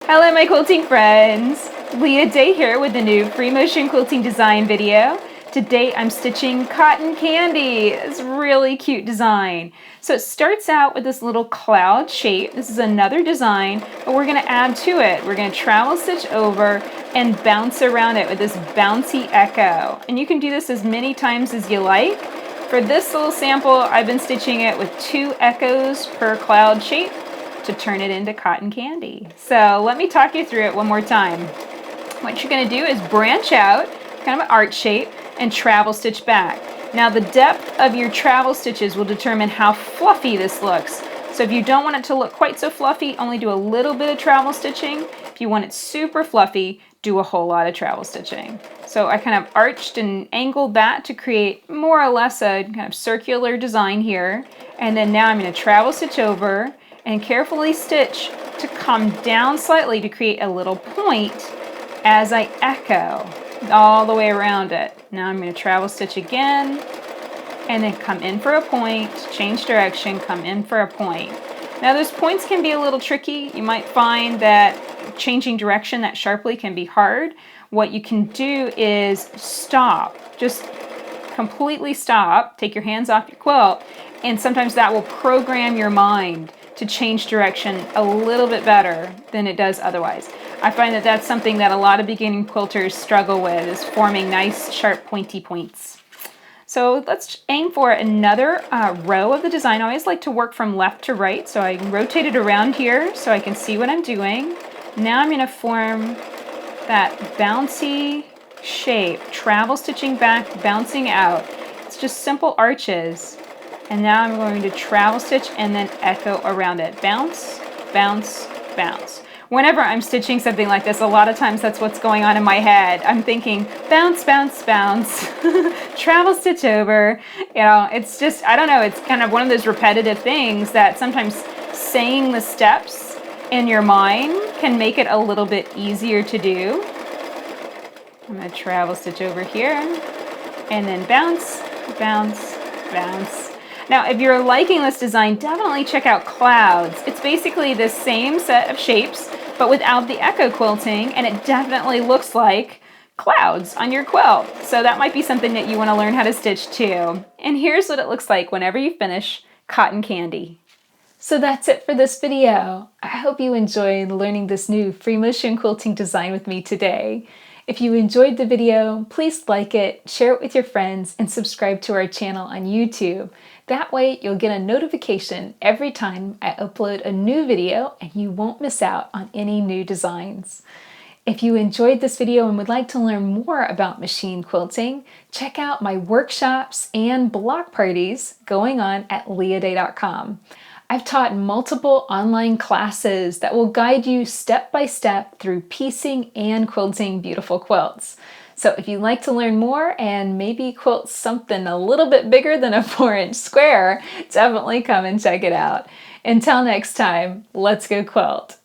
Hello my quilting friends! Leah Day here with a new free motion quilting design video. Today I'm stitching cotton candy. It's a really cute design. So it starts out with this little cloud shape. This is another design, but we're going to add to it. We're going to travel stitch over and bounce around it with this bouncy echo. And you can do this as many times as you like. For this little sample, I've been stitching it with 2 echoes per cloud shape to turn it into cotton candy. So let me talk you through it one more time. What you're going to do is branch out, kind of an arch shape, and travel stitch back. Now the depth of your travel stitches will determine how fluffy this looks. So if you don't want it to look quite so fluffy, only do a little bit of travel stitching. If you want it super fluffy, do a whole lot of travel stitching. So I kind of arched and angled that to create more or less a kind of circular design here. And then now I'm going to travel stitch over and carefully stitch to come down slightly to create a little point as I echo all the way around it. Now I'm going to travel stitch again and then come in for a point, change direction, come in for a point. Now those points can be a little tricky. You might find that changing direction that sharply can be hard. What you can do is stop, just completely stop, take your hands off your quilt, and sometimes that will program your mind to change direction a little bit better than it does otherwise. I find that that's something that a lot of beginning quilters struggle with, is forming nice sharp pointy points. So let's aim for another row of the design. I always like to work from left to right, so I rotate it around here so I can see what I'm doing. Now I'm going to form that bouncy shape, travel stitching back, bouncing out. It's just simple arches. And now I'm going to travel stitch and then echo around it. Bounce, bounce, bounce. Whenever I'm stitching something like this, a lot of times that's what's going on in my head. I'm thinking bounce, bounce, bounce, travel stitch over. You know, it's just, I don't know, it's kind of one of those repetitive things that sometimes saying the steps in your mind can make it a little bit easier to do. I'm going to travel stitch over here and then bounce, bounce, bounce. Now, if you're liking this design, definitely check out clouds. It's basically the same set of shapes, but without the echo quilting, and it definitely looks like clouds on your quilt. So that might be something that you want to learn how to stitch too. And here's what it looks like whenever you finish cotton candy. So that's it for this video. I hope you enjoyed learning this new free motion quilting design with me today. If you enjoyed the video, please like it, share it with your friends, and subscribe to our channel on YouTube. That way you'll get a notification every time I upload a new video and you won't miss out on any new designs. If you enjoyed this video and would like to learn more about machine quilting, check out my workshops and block parties going on at leahday.com. I've taught multiple online classes that will guide you step by step through piecing and quilting beautiful quilts. So if you'd like to learn more and maybe quilt something a little bit bigger than a 4-inch square, definitely come and check it out. Until next time, let's go quilt.